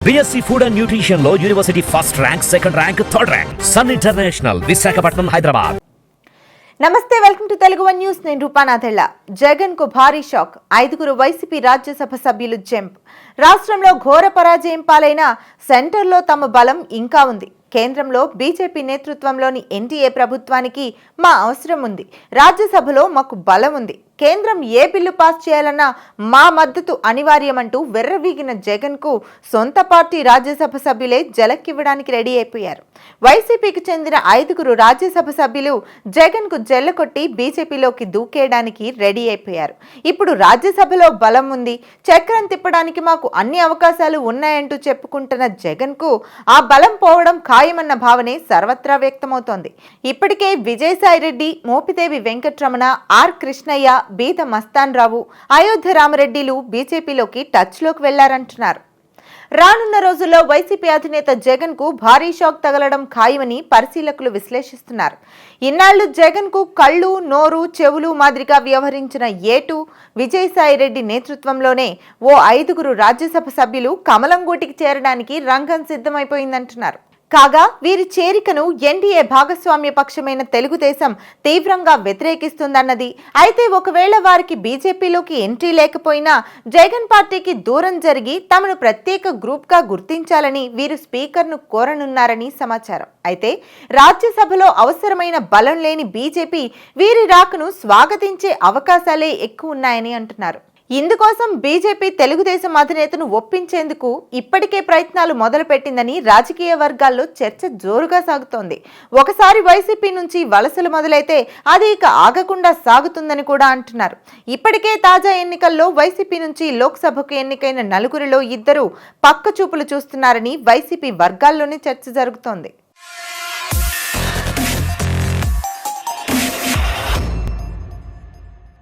BSc Food and Nutrition లో university first rank, second rank, third rank. Sun international, Visakhapatnam, Hyderabad. నమస్తే, welcome to Telugu one news. నేను రూపానాథెళ్ళ. జగన్ కు భారీ shock. 5 YCP Rajya Sabha సభ్యులు jump. రాష్ట్రంలో ఘోర పరాజయం పాలైన సెంటర్లో తమ బలం ఇంకా ఉంది. కేంద్రంలో బీజేపీ నేతృత్వంలోని ఎన్డీఏ ప్రభుత్వానికి మా అవసరం ఉంది. రాజ్యసభలో మాకు బలం ఉంది. కేంద్రం ఏ బిల్లు పాస్ చేయాలన్నా మా మద్దతు అనివార్యమంటూ వెర్రవీగిన జగన్ కు సొంత పార్టీ రాజ్యసభ సభ్యులే జలక్కివ్వడానికి రెడీ అయిపోయారు. వైసీపీకి చెందిన 5 రాజ్యసభ సభ్యులు జగన్ కు జల్లకొట్టి బీజేపీలోకి దూకేయడానికి రెడీ అయిపోయారు. ఇప్పుడు రాజ్యసభలో బలం ఉంది, చక్రం తిప్పడానికి మాకు అన్ని అవకాశాలు ఉన్నాయంటూ చెప్పుకుంటున్న జగన్ కు ఆ బలం పోవడం ఖాయమన్న భావనే సర్వత్రా వ్యక్తమవుతోంది. ఇప్పటికే విజయసాయిరెడ్డి, మోపిదేవి వెంకటరమణ, ఆర్ కృష్ణయ్య, బీద మస్తాన్ రావు, అయోధ్య రామరెడ్డిలు బీజేపీలోకి టచ్లోకి వెళ్లారంటున్నారు. రానున్న రోజుల్లో వైసీపీ అధినేత జగన్ కు భారీ షాక్ తగలడం ఖాయమని పరిశీలకులు విశ్లేషిస్తున్నారు. ఇన్నాళ్లు జగన్ కు కళ్ళు, నోరు, చెవులు మాదిరిగా వ్యవహరించిన ఏటు విజయసాయిరెడ్డి నేతృత్వంలోనే ఓ 5 రాజ్యసభ సభ్యులు కమలం గూటికి చేరడానికి రంగం సిద్ధమైపోయిందంటున్నారు. కాగా వీరి చేరికను ఎన్డీఏ భాగస్వామ్య పక్షమైన తెలుగుదేశం తీవ్రంగా వ్యతిరేకిస్తుందన్నది. అయితే ఒకవేళ వారికి బీజేపీలోకి ఎంట్రీ లేకపోయినా జగన్ పార్టీకి దూరం జరిగి తమను ప్రత్యేక గ్రూప్ గా గుర్తించాలని వీరు స్పీకర్ను కోరనున్నారని సమాచారం. అయితే రాజ్యసభలో అవసరమైన బలం లేని బీజేపీ వీరి రాకను స్వాగతించే అవకాశాలే ఎక్కువ ఉన్నాయని అంటున్నారు. ఇందుకోసం బీజేపీ తెలుగుదేశం అధినేతను ఒప్పించేందుకు ఇప్పటికే ప్రయత్నాలు మొదలుపెట్టిందని రాజకీయ వర్గాల్లో చర్చ జోరుగా సాగుతోంది. ఒకసారి వైసీపీ నుంచి వలసలు మొదలైతే అది ఇక ఆగకుండా సాగుతుందని కూడా అంటున్నారు. ఇప్పటికే తాజా ఎన్నికల్లో వైసీపీ నుంచి లోక్సభకు ఎన్నికైన 4 2 పక్క చూపులు చూస్తున్నారని వైసీపీ వర్గాల్లోనే చర్చ జరుగుతోంది.